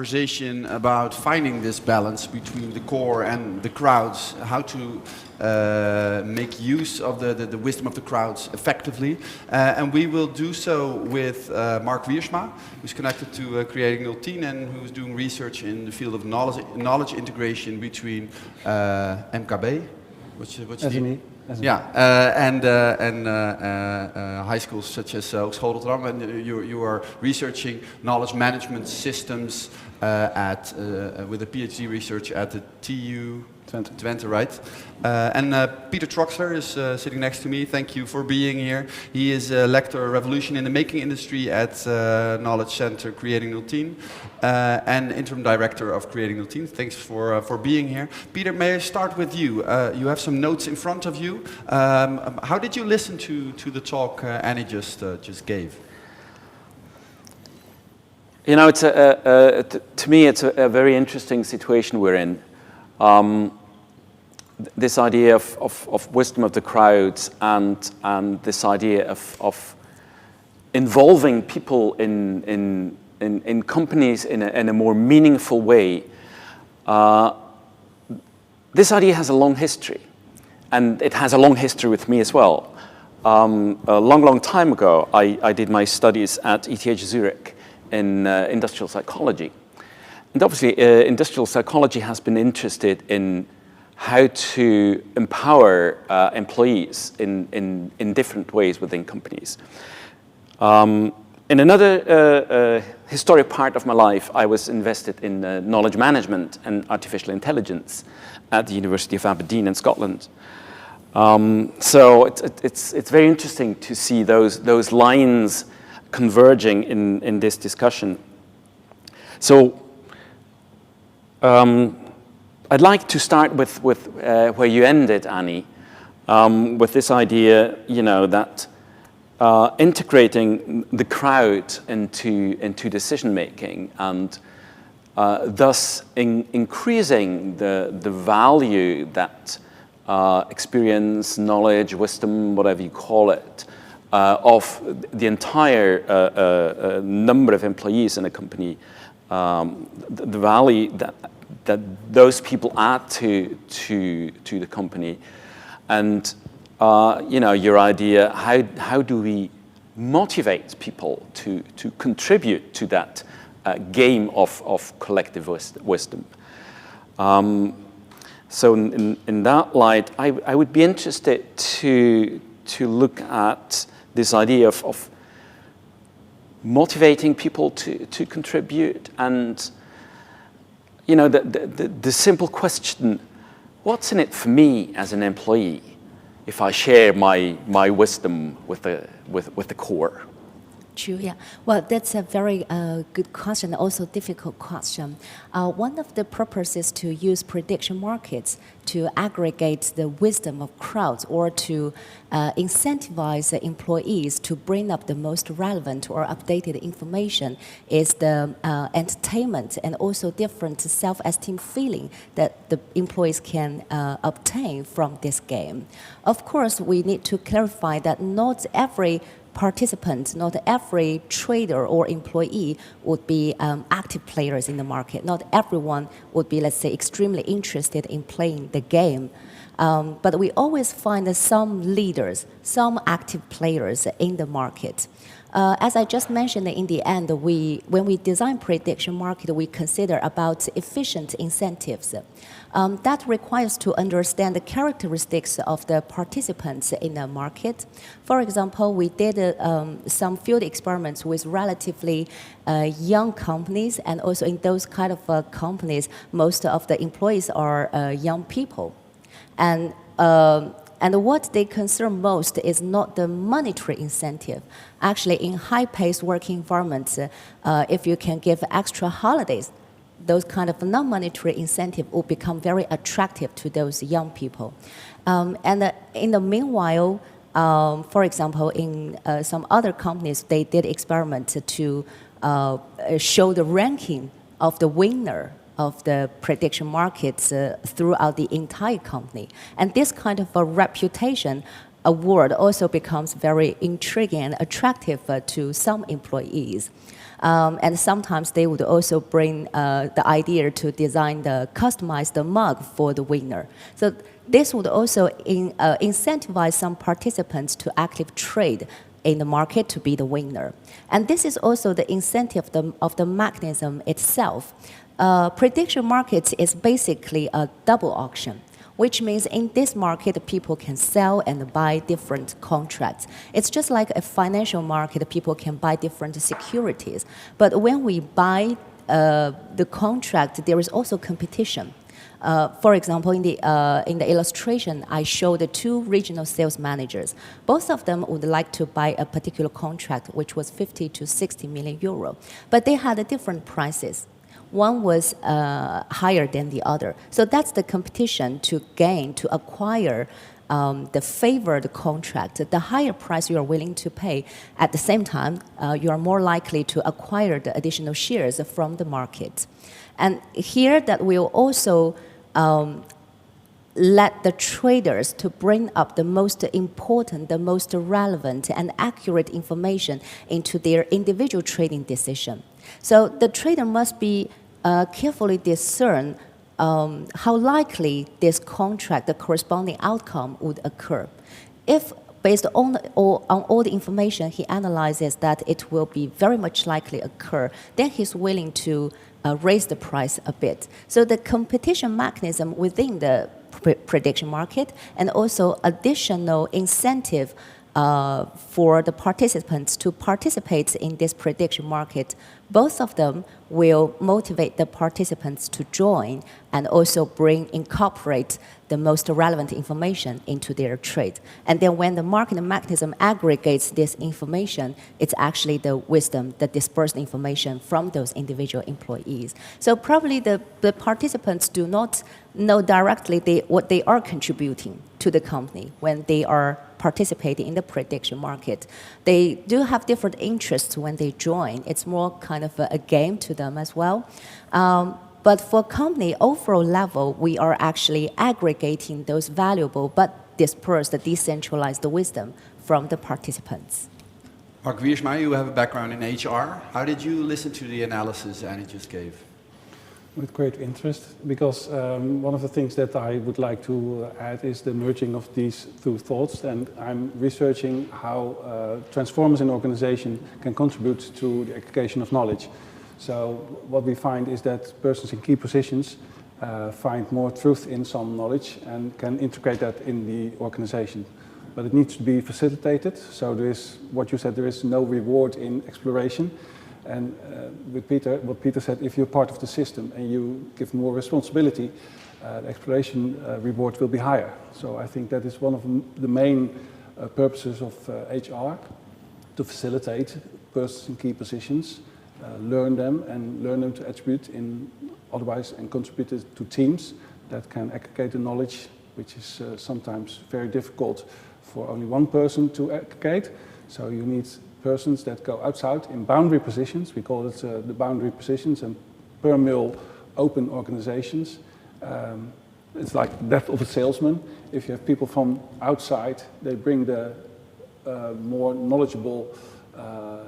conversation about finding this balance between the core and the crowds, how to make use of the wisdom of the crowds effectively. And we will do so with Mark Wiersma, who's connected to Creating 010 and who's doing research in the field of knowledge integration between MKB, which SME. Yeah, and high schools such as School Rotterdam, and you are researching knowledge management systems with a PhD research at the TU Twente, right? And Peter Troxler is sitting next to me. Thank you for being here. He is a lecturer revolution in the making industry at Knowledge Center Creating 010 and interim director of Creating 010. Thanks for being here. Peter, may I start with you? You have some notes in front of you. How did you listen to the talk Annie just gave? You know, it's to me, it's a very interesting situation we're in. This idea of wisdom of the crowds and this idea of involving people in companies in a more meaningful way. This idea has a long history, and it has a long history with me as well. A long time ago, I did my studies at ETH Zurich in industrial psychology. And obviously, industrial psychology has been interested in how to empower employees in different ways within companies. In another historic part of my life, I was invested in knowledge management and artificial intelligence at the University of Aberdeen in Scotland. So it's very interesting to see those lines converging in this discussion. So I'd like to start with where you ended, Annie, with this idea, you know, that integrating the crowd into decision making and thus increasing the value that experience, knowledge, wisdom, whatever you call it, of the entire number of employees in a company, the value that those people add to the company, and you know, your idea, how do we motivate people to contribute to that game of collective wisdom? So in that light, I would be interested to look at this idea of motivating people to contribute, and you know, the simple question, what's in it for me as an employee if I share my wisdom with the core? True, yeah. Well, that's a very good question, also difficult question. One of the purposes to use prediction markets to aggregate the wisdom of crowds or to incentivize the employees to bring up the most relevant or updated information is the entertainment and also different self-esteem feeling that the employees can obtain from this game. Of course, we need to clarify that not every participant, not every trader or employee would be active players in the market. Not everyone would be, let's say, extremely interested in playing the game. But we always find some leaders, some active players in the market. As I just mentioned in the end, when we design prediction market, we consider about efficient incentives. That requires to understand the characteristics of the participants in the market. For example, we did some field experiments with relatively young companies, and also in those kind of companies, most of the employees are young people. And what they concern most is not the monetary incentive. Actually, in high-paced working environments, if you can give extra holidays, those kind of non-monetary incentive will become very attractive to those young people. And in the meanwhile, for example, in some other companies, they did experiment to show the ranking of the winner of the prediction markets throughout the entire company. And this kind of a reputation award also becomes very intriguing and attractive to some employees. And sometimes they would also bring the idea to design the customized mug for the winner. So this would also incentivize some participants to actively trade in the market to be the winner. And this is also the incentive of the mechanism itself. Prediction markets is basically a double auction, which means in this market, people can sell and buy different contracts. It's just like a financial market, people can buy different securities. But when we buy the contract, there is also competition. For example, in the illustration, I showed the two regional sales managers. Both of them would like to buy a particular contract, which was 50 to 60 million euro. But they had different prices. One was higher than the other. So that's the competition to gain, to acquire the favored contract. The higher price you are willing to pay, at the same time, you are more likely to acquire the additional shares from the market. And here that will also let the traders to bring up the most important, the most relevant and accurate information into their individual trading decision. So the trader must be carefully discern how likely this contract, the corresponding outcome would occur. If based on all the information he analyzes that it will be very much likely occur, then he's willing to raise the price a bit. So the competition mechanism within the prediction market and also additional incentive for the participants to participate in this prediction market, both of them will motivate the participants to join and also incorporate the most relevant information into their trade. And then when the market mechanism aggregates this information, it's actually the wisdom, the dispersed information from those individual employees. So probably the participants do not know directly what they are contributing to the company when they are participating in the prediction market. They do have different interests when they join. It's more kind of a game to them as well. But for company overall level, we are actually aggregating those valuable but dispersed, decentralized wisdom from the participants. Mark Wiersma, you have a background in HR. How did you listen to the analysis Annie just gave? With great interest, because one of the things that I would like to add is the merging of these two thoughts, and I'm researching how transformers in organization can contribute to the aggregation of knowledge. So what we find is that persons in key positions find more truth in some knowledge and can integrate that in the organization. But it needs to be facilitated, so there is, what you said, there is no reward in exploration. And with Peter, what Peter said, if you're part of the system and you give more responsibility, the exploration reward will be higher. So I think that is one of the main purposes of HR, to facilitate persons in key positions, learn them to attribute in otherwise and contribute it to teams that can aggregate the knowledge, which is sometimes very difficult for only one person to aggregate. So you need persons that go outside in boundary positions. We call it the boundary positions, and per mil open organizations. It's like that of a salesman. If you have people from outside, they bring the more knowledgeable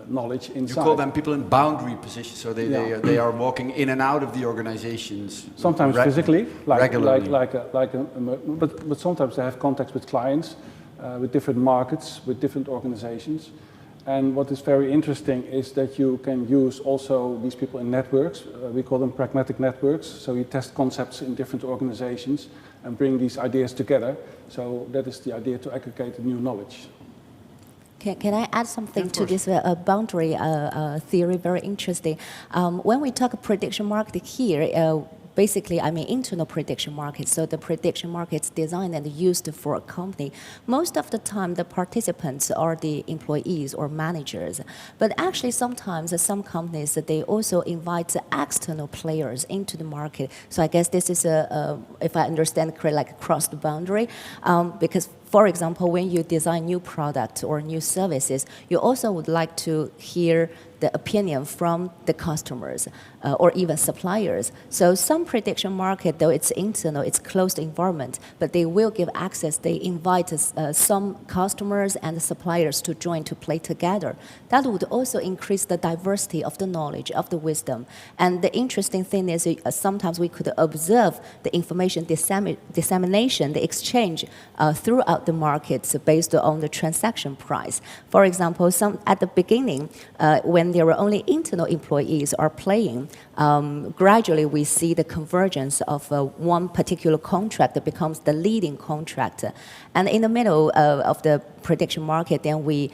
knowledge inside. You call them people in boundary positions, so they are walking in and out of the organizations. Sometimes physically, regularly. But sometimes they have contacts with clients, with different markets, with different organizations. And what is very interesting is that you can use also these people in networks. We call them pragmatic networks. So you test concepts in different organizations and bring these ideas together. So that is the idea, to aggregate the new knowledge. Can I add something to this boundary theory? Very interesting. When we talk prediction market here, basically, I mean internal prediction markets. So the prediction markets designed and used for a company. Most of the time, the participants are the employees or managers. But actually, sometimes some companies, they also invite external players into the market. So I guess this is if I understand correctly, like across the boundary, because for example, when you design new products or new services, you also would like to hear the opinion from the customers or even suppliers. So some prediction market, though it's internal, it's closed environment, but they will give access. They invite some customers and suppliers to join to play together. That would also increase the diversity of the knowledge, of the wisdom. And the interesting thing is sometimes we could observe the information dissemination, the exchange throughout the markets based on the transaction price. For example, at the beginning, when there were only internal employees are playing, gradually we see the convergence of one particular contract that becomes the leading contract. And in the middle of the prediction market, then we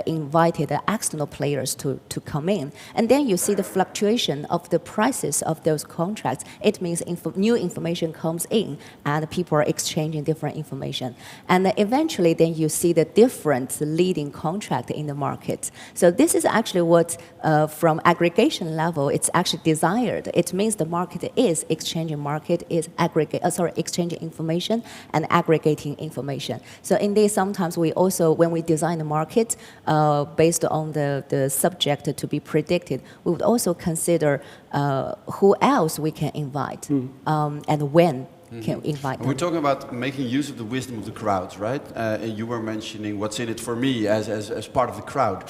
invited the external players to come in. And then you see the fluctuation of the prices of those contracts. It means new information comes in and people are exchanging different information. And eventually then you see the different leading contract in the market. So this is actually what, from aggregation level, it's actually desired. It means the market is exchanging exchanging information and aggregating information. So indeed, sometimes we also, when we design the market, based on the subject to be predicted, we would also consider who else we can invite and when can invite them. We're talking about making use of the wisdom of the crowds, right? And you were mentioning what's in it for me as part of the crowd.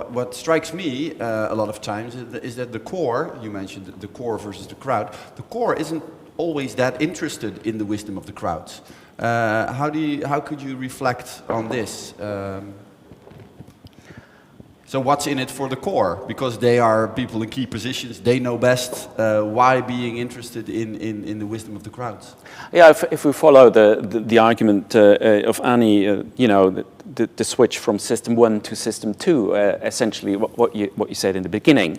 What strikes me a lot of times is that the core, you mentioned the core versus the crowd, the core isn't always that interested in the wisdom of the crowds. How could you reflect on this? So what's in it for the core? Because they are people in key positions, they know best. Why being interested in the wisdom of the crowds? Yeah, if we follow the argument of Annie, you know, the switch from system 1 to system 2, essentially what you said in the beginning,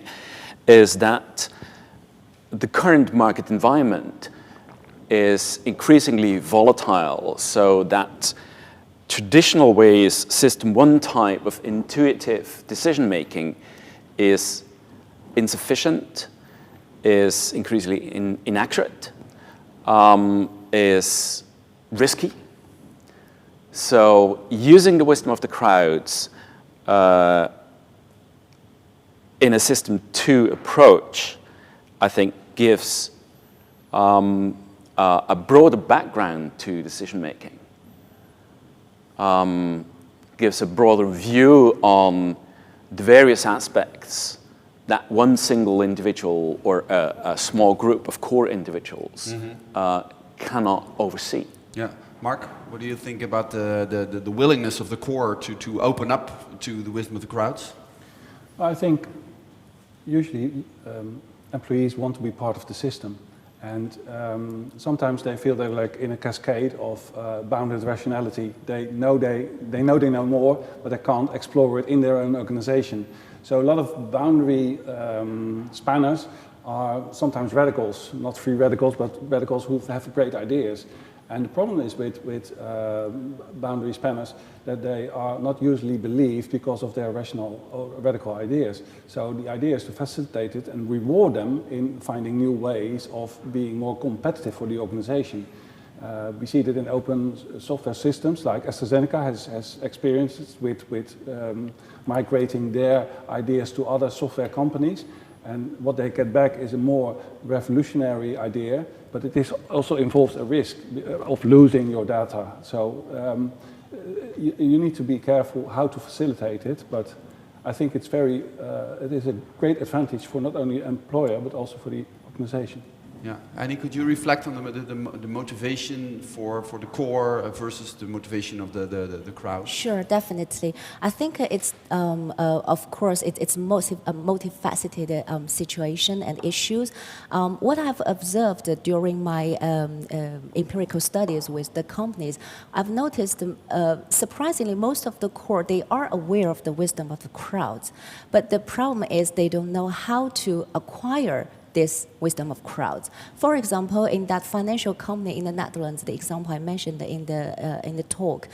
is that the current market environment is increasingly volatile, so that traditional ways, system 1 type of intuitive decision-making is insufficient, is increasingly inaccurate, is risky. So using the wisdom of the crowds in a system 2 approach, I think gives a broader background to decision-making. Gives a broader view on the various aspects that one single individual or a small group of core individuals cannot oversee. Yeah, Mark, what do you think about the willingness of the core to open up to the wisdom of the crowds? I think usually employees want to be part of the system. And sometimes they feel they're like in a cascade of bounded rationality. They know they know more, but they can't explore it in their own organization. So a lot of boundary spanners are sometimes radicals, not free radicals, but radicals who have great ideas. And the problem is with boundary spanners that they are not usually believed because of their rational or radical ideas. So the idea is to facilitate it and reward them in finding new ways of being more competitive for the organization. We see that in open software systems, like AstraZeneca has experiences with migrating their ideas to other software companies. And what they get back is a more revolutionary idea, but it also involves a risk of losing your data. So you need to be careful how to facilitate it, but I think it is a great advantage for not only the employer, but also for the organization. Yeah, Annie, could you reflect on the motivation for the core versus the motivation of the crowd? Sure, definitely. I think it's, of course, it's a multifaceted situation and issues. What I've observed during my empirical studies with the companies, I've noticed, surprisingly, most of the core, they are aware of the wisdom of the crowds. But the problem is they don't know how to acquire this wisdom of crowds. For example, in that financial company in the Netherlands, the example I mentioned in the talk,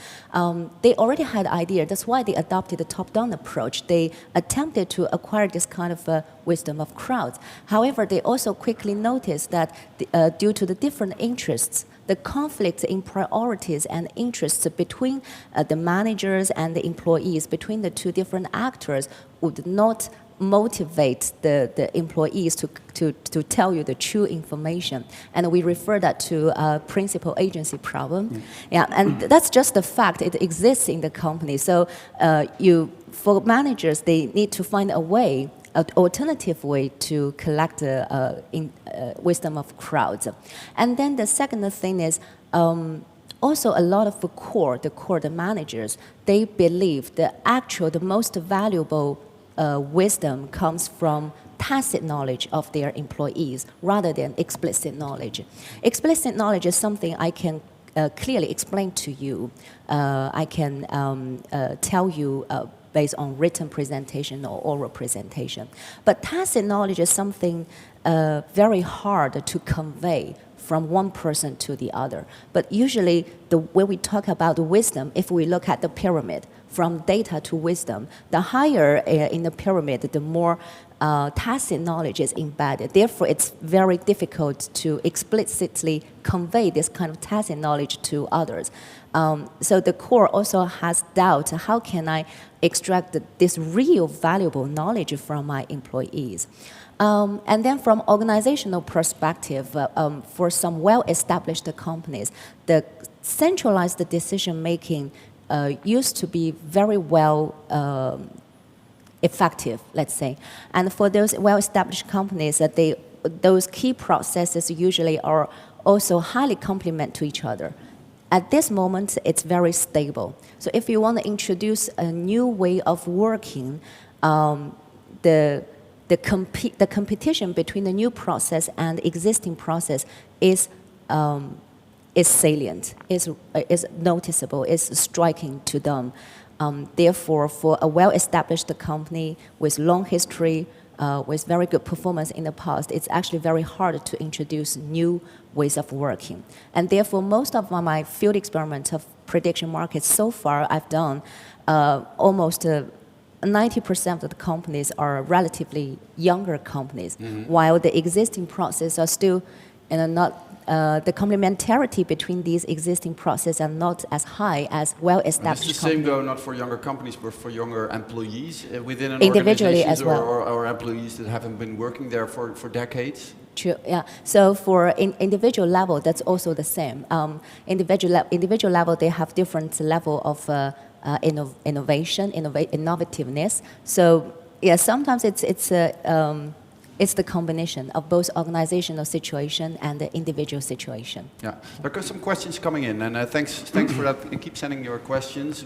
they already had idea. That's why they adopted the top-down approach. They attempted to acquire this kind of wisdom of crowds. However, they also quickly noticed that due to the different interests the conflict in priorities and interests between the managers and the employees, between the two different actors, would not motivate the employees to tell you the true information. And we refer that to a principal agency problem. Yeah, and that's just the fact. It exists in the company. So for managers, they need to find a way, an alternative way to collect the wisdom of crowds. And then the second thing is also a lot of the managers, they believe the most valuable wisdom comes from tacit knowledge of their employees rather than explicit knowledge. Explicit knowledge is something I can clearly explain to you. I can tell you based on written presentation or oral presentation. But tacit knowledge is something very hard to convey from one person to the other. But usually, when we talk about wisdom, if we look at the pyramid, from data to wisdom, the higher in the pyramid, the more tacit knowledge is embedded. Therefore, it's very difficult to explicitly convey this kind of tacit knowledge to others. So the core also has doubt, how can I extract this real valuable knowledge from my employees? And then from organizational perspective, for some well-established companies, the centralized decision-making used to be very well effective, let's say. And for those well-established companies, those key processes usually are also highly complement to each other. At this moment, it's very stable. So if you want to introduce a new way of working, the competition between the new process and existing process is salient, is noticeable, is striking to them. Therefore, for a well-established company with long history, with very good performance in the past, it's actually very hard to introduce new ways of working. And therefore, most of my field experiments of prediction markets so far I've done, almost 90% of the companies are relatively younger companies, while the existing processes are still not the complementarity between these existing processes are not as high as well-established companies. Does the same go not for younger companies, but for younger employees within an individually organization, as well, or employees that haven't been working there for decades? True. Yeah. So for individual level, that's also the same. Individual level, they have different level of innovation, innovativeness. So yeah, sometimes it's the combination of both organizational situation and the individual situation. Yeah, there are some questions coming in, and thanks for that. And keep sending your questions.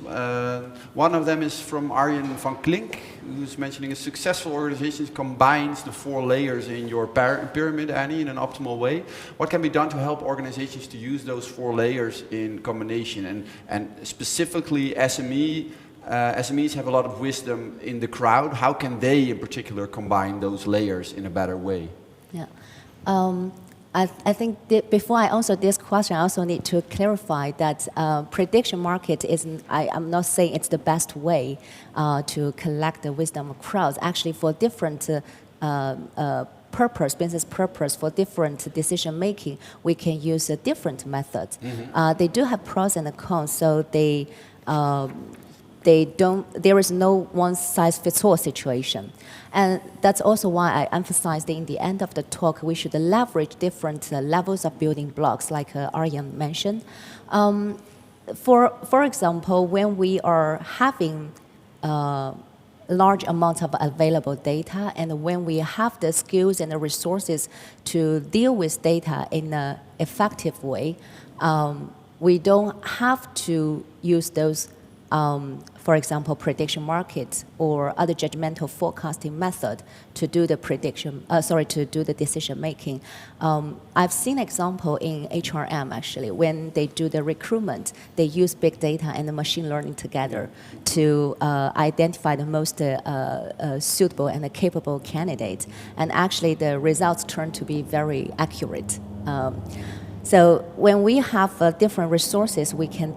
One of them is from Arjen van Klink, who's mentioning a successful organization combines the 4 layers in your pyramid, Annie, in an optimal way. What can be done to help organizations to use those 4 layers in combination, and specifically SMEs have a lot of wisdom in the crowd. How can they, in particular, combine those layers in a better way? Yeah, I think before I answer this question, I also need to clarify that prediction market isn't. I'm not saying it's the best way to collect the wisdom of crowds. Actually, for different business purpose, for different decision making, we can use a different methods. They do have pros and cons, so there is no one-size-fits-all situation. And that's also why I emphasized in the end of the talk, we should leverage different levels of building blocks, like Arjen mentioned. For example, when we are having large amounts of available data, and when we have the skills and the resources to deal with data in an effective way, we don't have to use those for example, prediction markets or other judgmental forecasting method to do the to do the decision making. I've seen example in HRM actually, when they do the recruitment, they use big data and the machine learning together to identify the most suitable and capable candidate. And actually the results turn to be very accurate. So when we have different resources, we can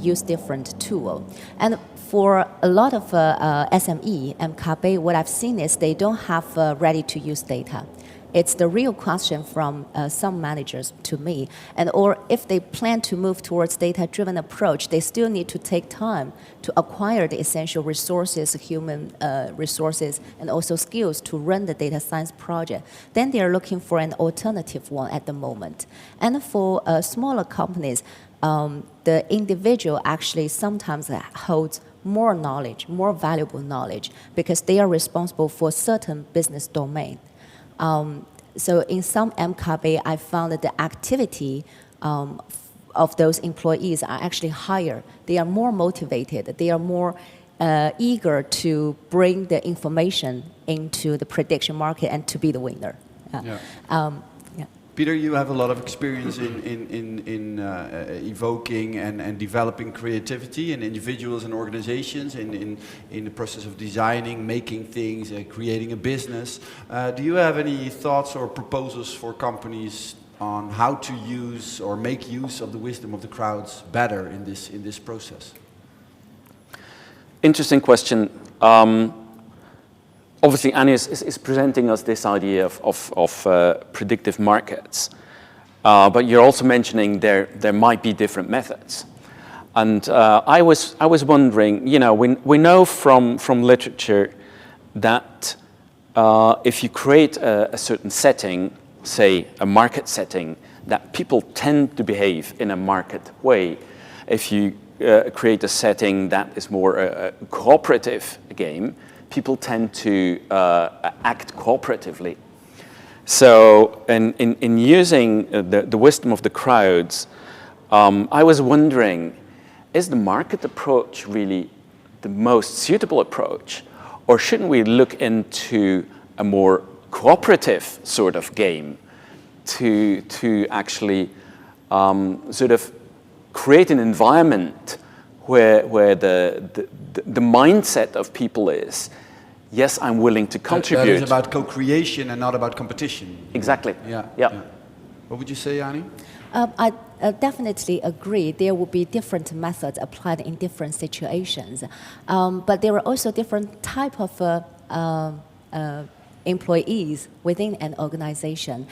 use different tools. And for a lot of SME, MKB, what I've seen is they don't have ready-to-use data. it's the real question from some managers to me. And or if they plan to move towards data-driven approach, they still need to take time to acquire the essential resources, human resources, and also skills to run the data science project. Then they are looking for an alternative one at the moment. And for smaller companies, the individual actually sometimes holds more knowledge, more valuable knowledge, because they are responsible for certain business domain. So in some MKB, I found that the activity of those employees are actually higher. They are more motivated. They are more eager to bring the information into the prediction market and to be the winner. Yeah. Peter, you have a lot of experience in evoking and developing creativity in individuals and organizations, in the process of designing, making things, creating a business. Do you have any thoughts or proposals for companies on how to use or make use of the wisdom of the crowds better in this process? Interesting question. Obviously, Annie is presenting us this idea of predictive markets, but you're also mentioning there might be different methods. And I was wondering, you know, we know from literature that if you create a certain setting, say a market setting, that people tend to behave in a market way. If you create a setting that is more a cooperative game, people tend to act cooperatively. So in using the wisdom of the crowds, I was wondering, is the market approach really the most suitable approach? Or shouldn't we look into a more cooperative sort of game to actually sort of create an environment where the mindset of people is, yes, I'm willing to contribute. That is about co-creation and not about competition. Exactly. Yeah. What would you say, Annie? I definitely agree. There will be different methods applied in different situations, but there are also different type of employees within an organization.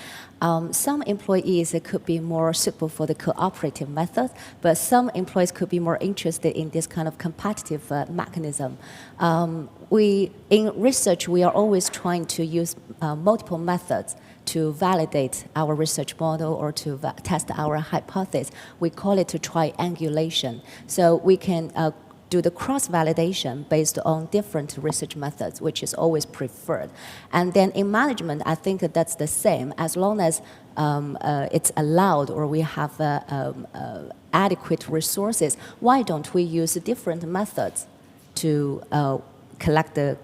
Some employees could be more suitable for the cooperative method, but some employees could be more interested in this kind of competitive mechanism. In research, we are always trying to use multiple methods to validate our research model or to test our hypothesis. We call it triangulation. So we can do the cross-validation based on different research methods, which is always preferred. And then in management, I think that's the same. As long as it's allowed or we have adequate resources, why don't we use different methods to collect the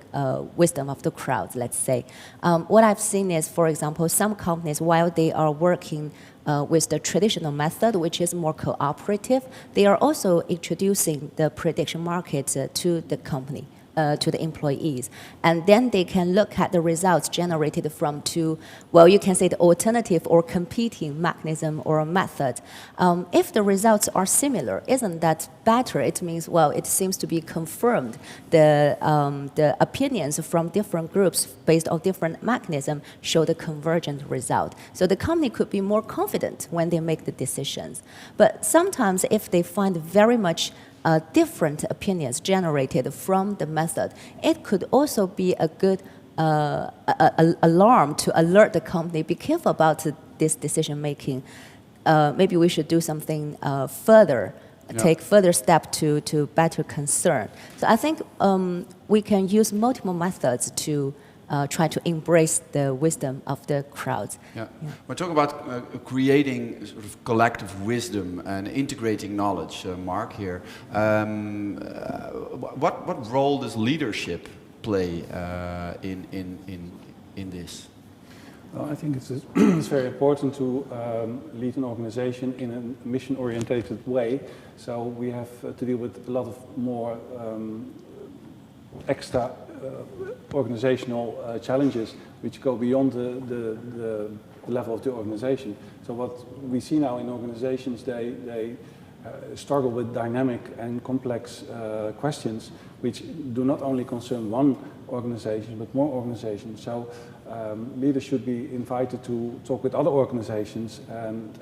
wisdom of the crowd, let's say. What I've seen is, for example, some companies, while they are working with the traditional method, which is more cooperative, they are also introducing the prediction market to the company, to the employees. And then they can look at the results generated from two, well, you can say the alternative or competing mechanism or method. If the results are similar, isn't that better? It means, well, it seems to be confirmed. The opinions from different groups based on different mechanisms show the convergent result. So the company could be more confident when they make the decisions. But sometimes if they find very much different opinions generated from the method, it could also be a good alarm to alert the company, be careful about this decision making. Maybe we should do something further, take further step to better concern. So I think we can use multiple methods to try to embrace the wisdom of the crowds. We're talking about creating sort of collective wisdom and integrating knowledge, Mark, here. What role does leadership play in this? Well, I think it's very important to lead an organization in a mission-oriented way. So we have to deal with a lot of more extra organizational challenges which go beyond the level of the organization. So what we see now in organizations, they struggle with dynamic and complex questions which do not only concern one organization but more organizations. So leaders should be invited to talk with other organizations and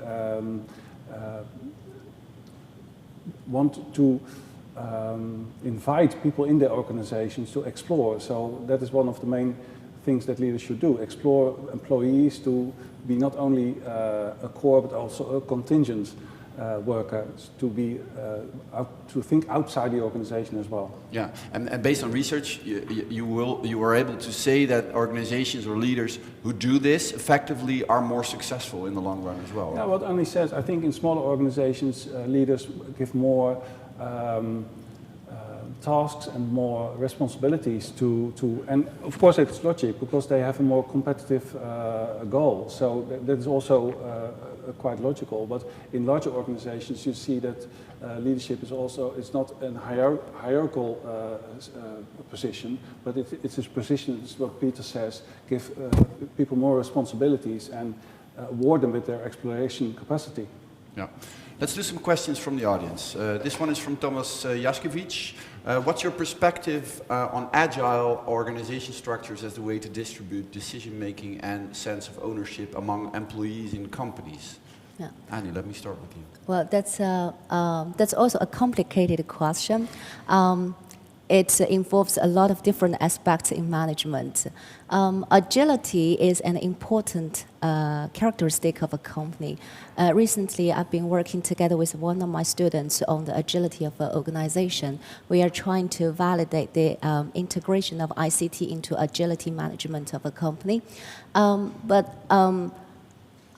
want to invite people in their organizations to explore. So that is one of the main things that leaders should do: explore employees to be not only a core but also a contingent worker, to be to think outside the organization as well. Yeah, and based on research, you were able to say that organizations or leaders who do this effectively are more successful in the long run as well. Yeah, what Annie says, I think in smaller organizations, leaders give more tasks and more responsibilities to, and of course it's logic because they have a more competitive goal. So that is also quite logical. But in larger organizations, you see that leadership is also, it's not a hierarchical position, but it's a position, it's what Peter says, give people more responsibilities and award them with their exploration capacity. Yeah. Let's do some questions from the audience. This one is from Thomas Jaskiewicz. What's your perspective on agile organization structures as the way to distribute decision-making and sense of ownership among employees in companies? Yeah. Annie, let me start with you. Well, that's also a complicated question. It involves a lot of different aspects in management. Agility is an important characteristic of a company. Recently, I've been working together with one of my students on the agility of an organization. We are trying to validate the integration of ICT into agility management of a company.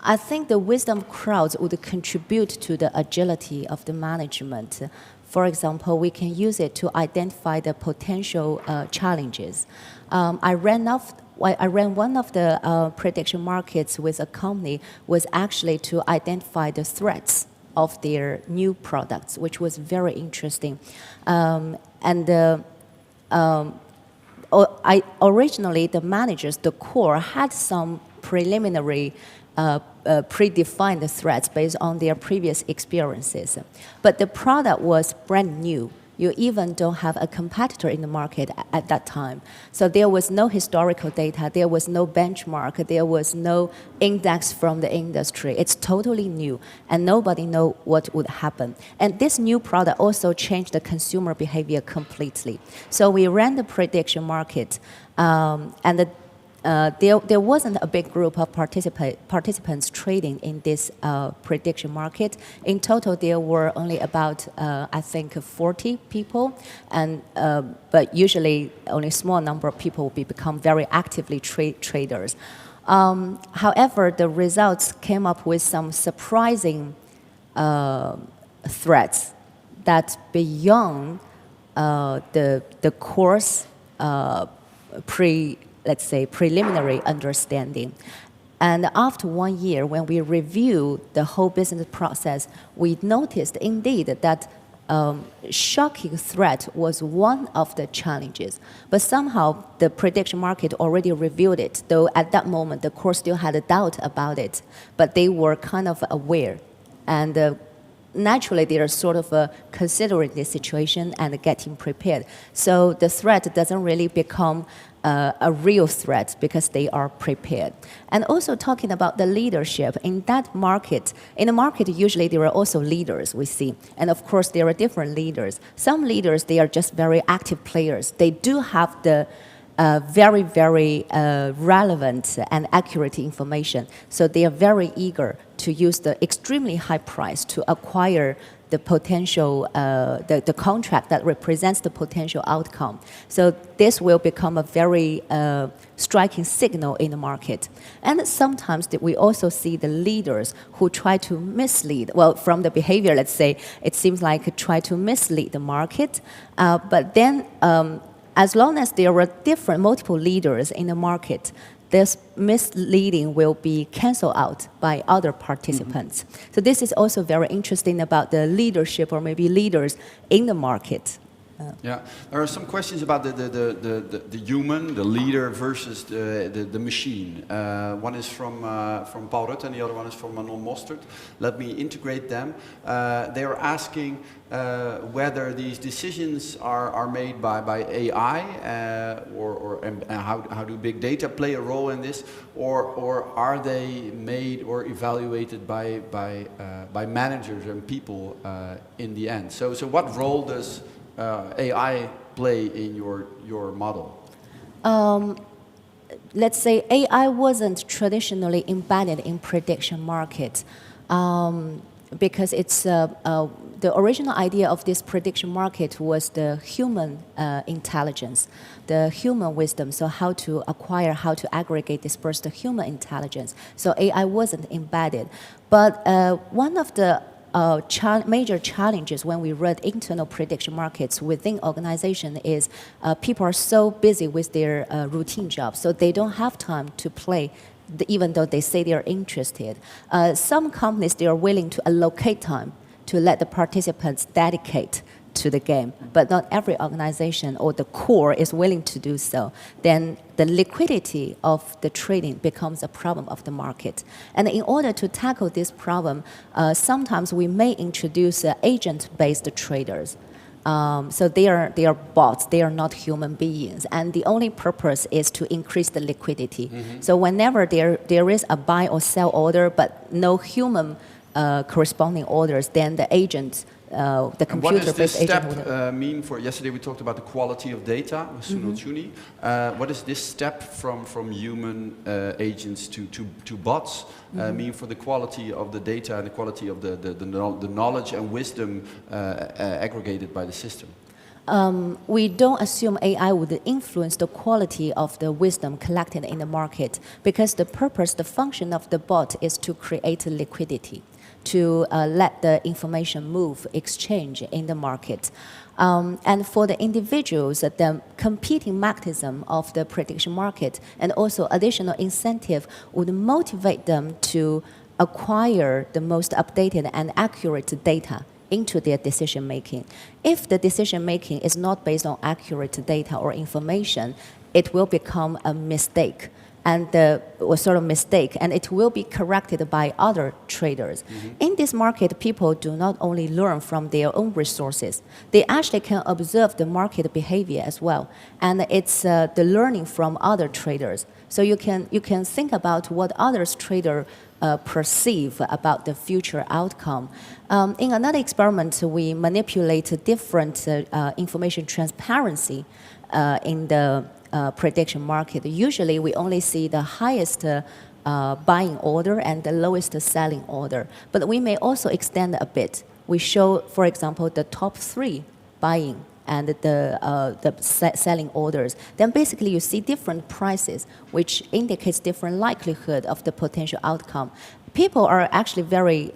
I think the wisdom crowds would contribute to the agility of the management. For example, we can use it to identify the potential challenges. I ran one of the prediction markets with a company was actually to identify the threats of their new products, which was very interesting. Originally, the managers, the core, had some preliminary predefined threats based on their previous experiences. But the product was brand new. You even don't have a competitor in the market at that time. So there was no historical data, there was no benchmark, there was no index from the industry. It's totally new, and nobody knows what would happen. And this new product also changed the consumer behavior completely. So we ran the prediction market, and there wasn't a big group of participants trading in this prediction market. In total, there were only about, I think, 40 people, and but usually only a small number of people will become very actively traders. However, the results came up with some surprising threats that beyond the course let's say, preliminary understanding. And after 1 year, when we reviewed the whole business process, we noticed indeed that shocking threat was one of the challenges. But somehow the prediction market already reviewed it, though at that moment the core still had a doubt about it. But they were kind of aware. And naturally, they are sort of considering the situation and getting prepared. So the threat doesn't really become a real threat because they are prepared. And also talking about the leadership, in that market, in a market usually there are also leaders we see. And of course there are different leaders. Some leaders, they are just very active players. They do have the very, very relevant and accurate information. So they are very eager to use the extremely high price to acquire the potential, the contract that represents the potential outcome. So this will become a very striking signal in the market. And sometimes we also see the leaders who try to mislead. Well, from the behavior, let's say, it seems like try to mislead the market. But then, as long as there are multiple leaders in the market, this misleading will be canceled out by other participants. Mm-hmm. So this is also very interesting about the leadership or maybe leaders in the market. Yeah, there are some questions about the human, the leader versus the machine. One is from Paul Rutte and the other one is from Manon Mostert. Let me integrate them. They are asking whether these decisions are made by AI and how do big data play a role in this, or are they made or evaluated by managers and people in the end? So what role does AI play in your model? Let's say AI wasn't traditionally embedded in prediction markets because it's the original idea of this prediction market was the human intelligence, the human wisdom. So how to acquire, how to aggregate, disperse the human intelligence. So AI wasn't embedded, but one of the major challenges when we run internal prediction markets within organization is people are so busy with their routine jobs, so they don't have time to play, even though they say they are interested. Some companies, they are willing to allocate time to let the participants dedicate to the game, but not every organization or the core is willing to do so. Then the liquidity of the trading becomes a problem of the market. And in order to tackle this problem, sometimes we may introduce agent-based traders. So they are bots, they are not human beings, and the only purpose is to increase the liquidity. So whenever there is a buy or sell order, but no human corresponding orders, then the agent, the computer-based agent. What does this step mean for? Yesterday we talked about the quality of data with Sunil Chuni. What does this step from human agents to bots mean for the quality of the data and the quality of the knowledge and wisdom aggregated by the system? We don't assume AI would influence the quality of the wisdom collected in the market, because the purpose, the function of the bot is to create liquidity, to let the information move, exchange in the market. And for the individuals, the competing mechanism of the prediction market and also additional incentive would motivate them to acquire the most updated and accurate data into their decision making. If the decision making is not based on accurate data or information, it will become a mistake. And or sort of mistake, and it will be corrected by other traders. In this market, people do not only learn from their own resources, they actually can observe the market behavior as well. And it's the learning from other traders. So you can think about what others traders perceive about the future outcome. In another experiment, we manipulate different information transparency in the prediction market. Usually we only see the highest buying order and the lowest selling order, but we may also extend a bit. We show, for example, the top 3 buying and the selling orders. Then basically you see different prices, which indicates different likelihood of the potential outcome. People are actually very,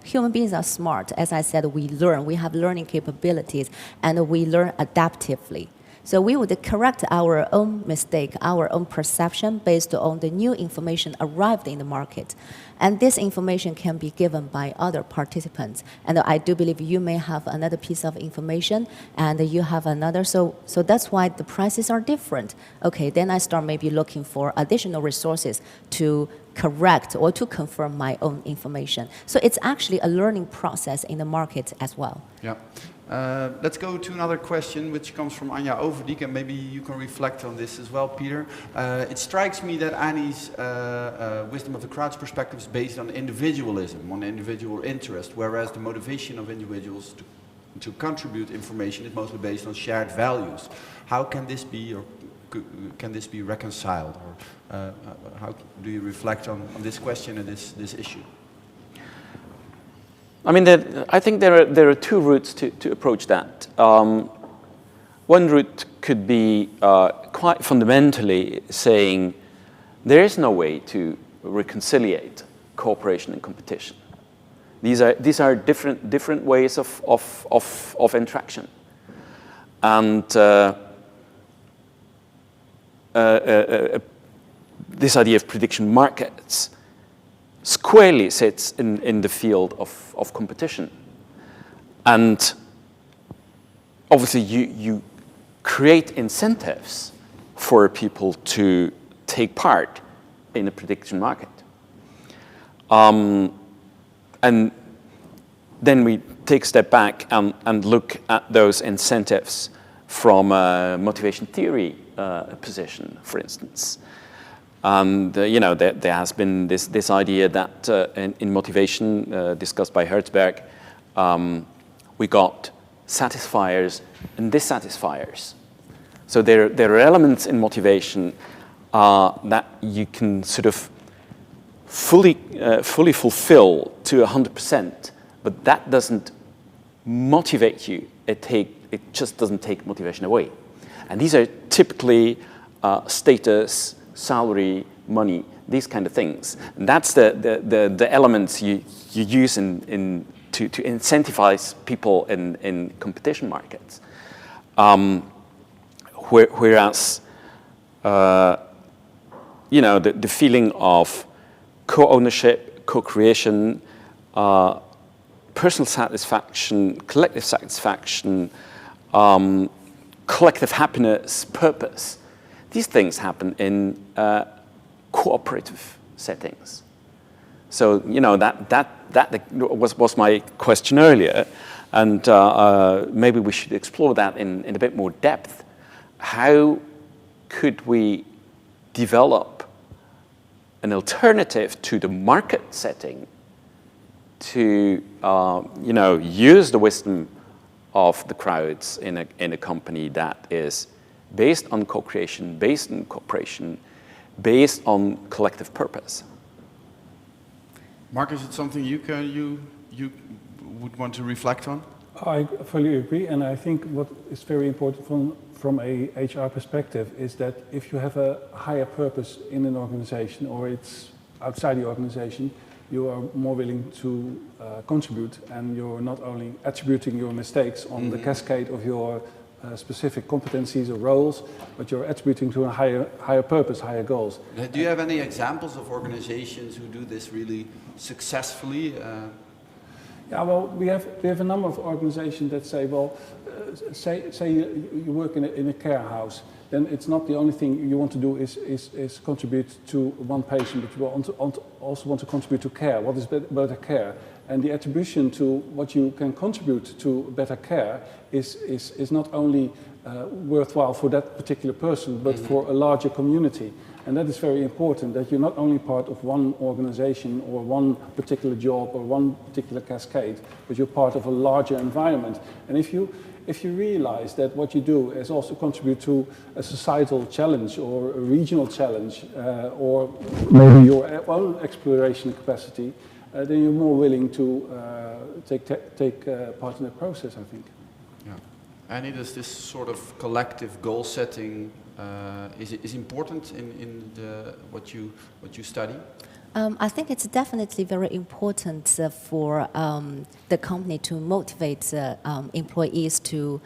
human beings are smart. As I said, we learn, we have learning capabilities, and we learn adaptively. So we would correct our own mistake, our own perception based on the new information arrived in the market. And this information can be given by other participants. And I do believe you may have another piece of information and you have another. So that's why the prices are different. Okay, then I start maybe looking for additional resources to correct or to confirm my own information. So it's actually a learning process in the market as well. Yeah. Let's go to another question, which comes from Anja Overdiek, and maybe you can reflect on this as well, Peter. It strikes me that Annie's wisdom of the crowd's perspective is based on individualism, on individual interest, whereas the motivation of individuals to contribute information is mostly based on shared values. How can this be, or can this be reconciled? Or how do you reflect on this question and this issue? I mean, I think there are 2 routes to approach that. One route could be quite fundamentally saying there is no way to reconciliate cooperation and competition. These are different ways of interaction, and this idea of prediction markets squarely sits in the field of competition. And obviously you create incentives for people to take part in a prediction market. And then we take a step back and look at those incentives from a motivation theory position, for instance. And there has been this idea that in motivation discussed by Herzberg, we got satisfiers and dissatisfiers. So there are elements in motivation that you can sort of fully fulfill to 100%, but that doesn't motivate you. It just doesn't take motivation away. And these are typically status, salary, money, these kind of things. And that's the elements you use to incentivize people in competition markets. Whereas, the feeling of co-ownership, co-creation, personal satisfaction, collective satisfaction, collective happiness, purpose. These things happen in cooperative settings. So that was my question earlier, and maybe we should explore that in a bit more depth. How could we develop an alternative to the market setting to use the wisdom of the crowds in a company that is based on co-creation, based on cooperation, based on collective purpose? Mark, is it something you would want to reflect on? I fully agree, and I think what is very important from a HR perspective is that if you have a higher purpose in an organization or it's outside the organization, you are more willing to contribute, and you're not only attributing your mistakes on the cascade of your specific competencies or roles, but you're attributing to a higher purpose, higher goals. Do you have any examples of organizations who do this really successfully? Yeah, well, we have a number of organizations that say, well, say you work in a care house, then it's not the only thing you want to do is contribute to one patient, but you also want to contribute to care. What is better care? And the attribution to what you can contribute to better care is not only worthwhile for that particular person, but for a larger community. And that is very important, that you're not only part of one organization or one particular job or one particular cascade, but you're part of a larger environment. And if you realize that what you do is also contribute to a societal challenge or a regional challenge or maybe your own exploration capacity, then you're more willing to take part in the process, I think. Yeah. Annie, does this sort of collective goal setting is important in what you study? I think it's definitely very important for the company to motivate employees to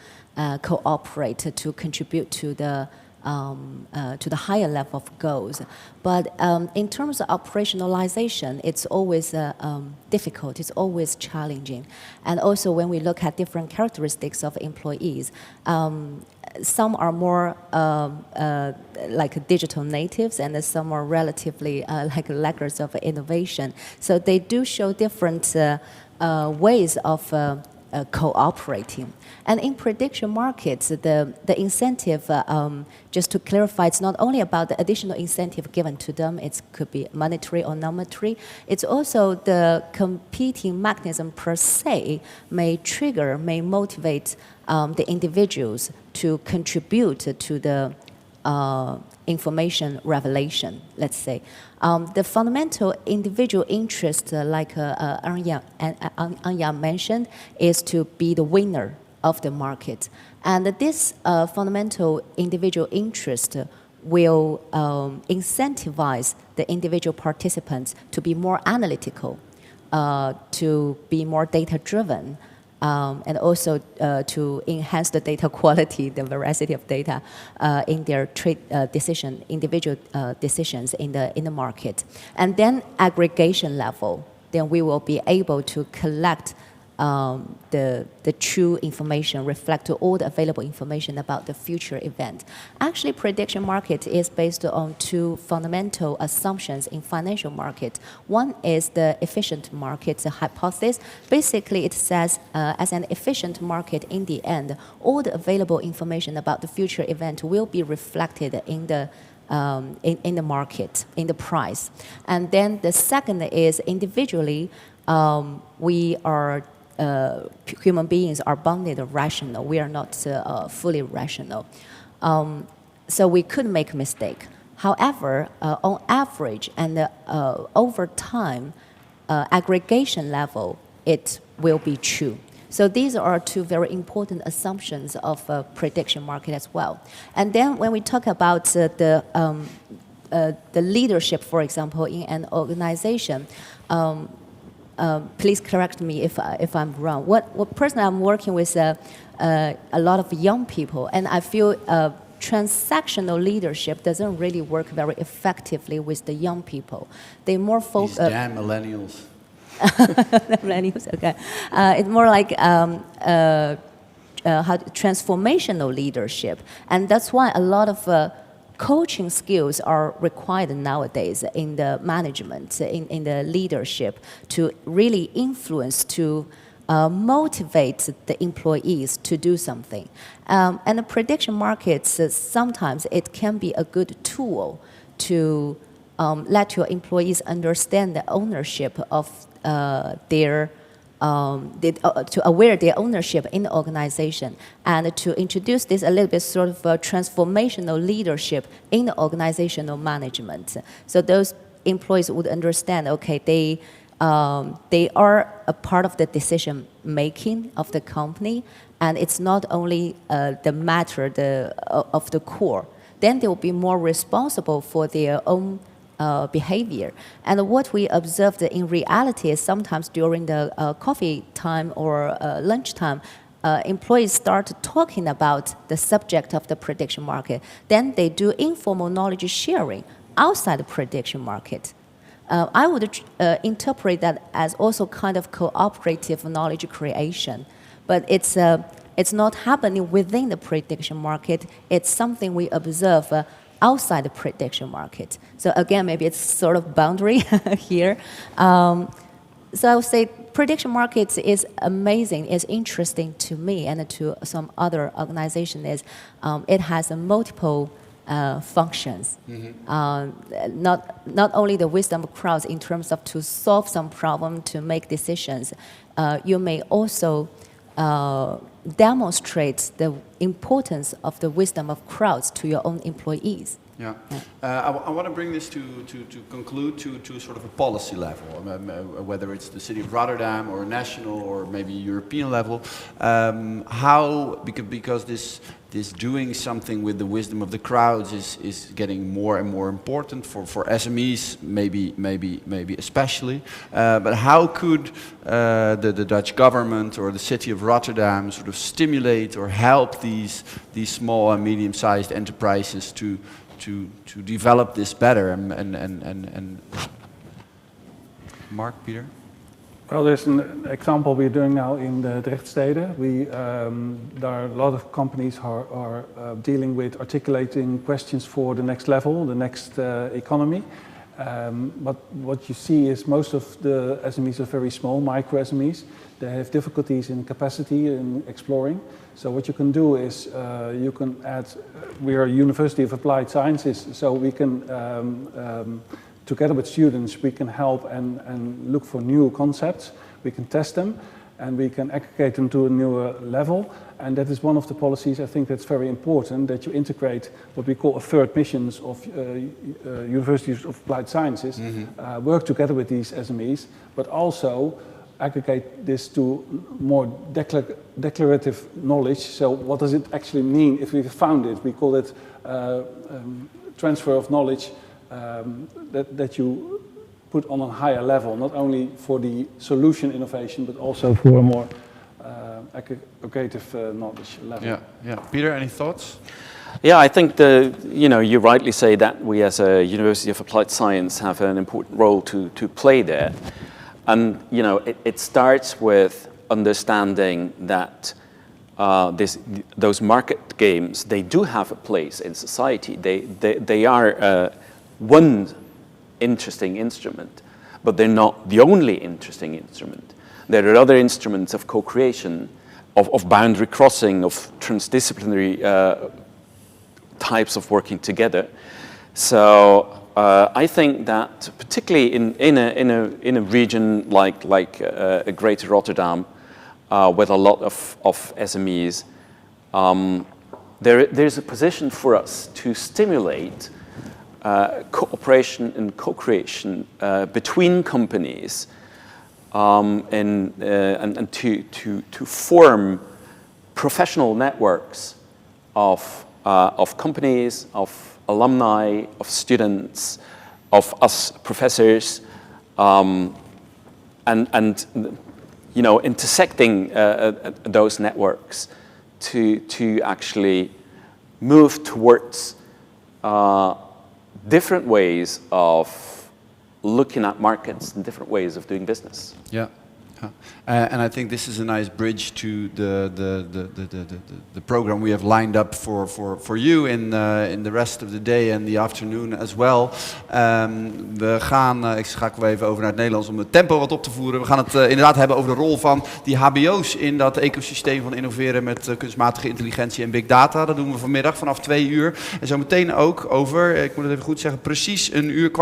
cooperate, to contribute to the higher level of goals. But in terms of operationalization, it's always difficult, it's always challenging. And also when we look at different characteristics of employees, some are more like digital natives, and some are relatively like laggards of innovation. So they do show different ways of cooperating. And in prediction markets, the incentive, just to clarify, it's not only about the additional incentive given to them, it could be monetary or non-monetary, it's also the competing mechanism per se may motivate the individuals to contribute to the information revelation, let's say. The fundamental individual interest, like Anya mentioned, is to be the winner of the market. And this fundamental individual interest will incentivize the individual participants to be more analytical, to be more data-driven, and also to enhance the data quality, the veracity of data in their individual decisions in the market. And then aggregation level, then we will be able to collect the true information, reflect to all the available information about the future event. Actually, prediction market is based on two fundamental assumptions in financial market. One is the efficient market hypothesis. Basically, it says as an efficient market, in the end, all the available information about the future event will be reflected in the market, in the price. And then the second is individually, we are human beings are bounded rational. We are not fully rational. So we could make a mistake. However, on average and over time, aggregation level, it will be true. So these are two very important assumptions of prediction market as well. And then when we talk about the leadership, for example, in an organization, please correct me if I'm wrong. What personally I'm working with a lot of young people, and I feel transactional leadership doesn't really work very effectively with the young people. They more focus. These damn millennials. Millennials, okay. It's more like transformational leadership, and that's why a lot of coaching skills are required nowadays in the management, in the leadership, to really influence, to motivate the employees to do something. And the prediction markets, sometimes it can be a good tool to let your employees understand the ownership of to aware their ownership in the organization, and to introduce this a little bit sort of transformational leadership in the organizational management. So those employees would understand, okay, they are a part of the decision making of the company, and it's not only the matter of the core. Then they will be more responsible for their own behavior. And what we observed in reality is sometimes during the coffee time or lunch time, employees start talking about the subject of the prediction market. Then they do informal knowledge sharing outside the prediction market. I would interpret that as also kind of cooperative knowledge creation, but it's not happening within the prediction market. It's something we observe outside the prediction market. So again, maybe it's sort of boundary here. So I would say prediction markets is amazing, is interesting to me and to some other organizations. Is it has a multiple functions. Mm-hmm. Not only the wisdom of crowds in terms of to solve some problem, to make decisions. You may also demonstrate the importance of the wisdom of crowds to your own employees. Yeah, I want to bring this to conclude to sort of a policy level, whether it's the city of Rotterdam or national or maybe European level. How, because this doing something with the wisdom of the crowds is getting more and more important for SMEs, maybe especially. But how could the Dutch government or the city of Rotterdam sort of stimulate or help these small and medium-sized enterprises to develop this better? And Mark, Peter? Well, there's an example we're doing now in the Drechtstede. There are a lot of companies who are dealing with articulating questions for the next level, the next economy. But what you see is most of the SMEs are very small, micro SMEs. They have difficulties in capacity in exploring. So what you can do is you can add, we are a University of Applied Sciences, so we can, together with students, we can help and look for new concepts. We can test them and we can aggregate them to a newer level. And that is one of the policies I think that's very important, that you integrate what we call a third missions of Universities of Applied Sciences, mm-hmm. Work together with these SMEs, but also aggregate this to more declarative knowledge. So what does it actually mean if we found it? We call it transfer of knowledge that you put on a higher level, not only for the solution innovation, but also for a more aggregative knowledge level. Yeah. Peter, any thoughts? Yeah, I think you rightly say that we as a University of Applied Science have an important role to play there. And it starts with understanding that those market games, they do have a place in society. They are one interesting instrument, but they're not the only interesting instrument. There are other instruments of co-creation, of boundary crossing, of transdisciplinary types of working together. So I think that particularly in a region like Greater Rotterdam, with a lot of SMEs, there's a position for us to stimulate cooperation and co-creation between companies, and to form professional networks of companies, of alumni, of students, of us professors, and intersecting those networks to actually move towards different ways of looking at markets and different ways of doing business. Yeah. And I think this is a nice bridge to the program we have lined up for you in the rest of the day and the afternoon as well. We gaan, ik schakel even over naar het Nederlands om het tempo wat op te voeren. We gaan het inderdaad hebben over de rol van die HBO's in dat ecosysteem van innoveren met kunstmatige intelligentie en big data. Dat doen we vanmiddag vanaf 2 uur. En zo meteen ook over, ik moet het even goed zeggen, precies 1 uur, 11:15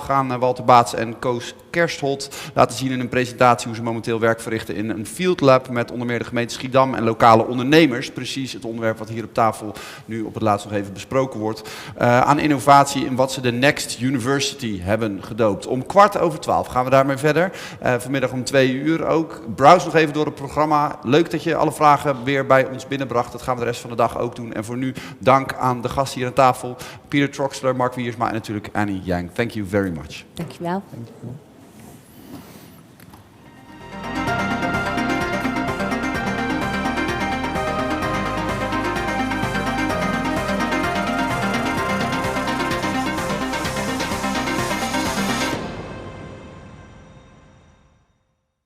gaan Walter Baats en Koos Kerstholt laten zien in een presentatie hoe ze momenteel werk verrichten in een field lab met onder meer de gemeente Schiedam en lokale ondernemers. Precies het onderwerp wat hier op tafel nu op het laatst nog even besproken wordt. Aan innovatie in wat ze de Next University hebben gedoopt. Om 11:15 gaan we daarmee verder. Vanmiddag om 2 uur ook. Browse nog even door het programma. Leuk dat je alle vragen weer bij ons binnenbracht. Dat gaan we de rest van de dag ook doen. En voor nu dank aan de gasten hier aan tafel. Peter Troxler, Mark Wiersma en natuurlijk Annie Yang. Thank you very much. Dankjewel. Thank you.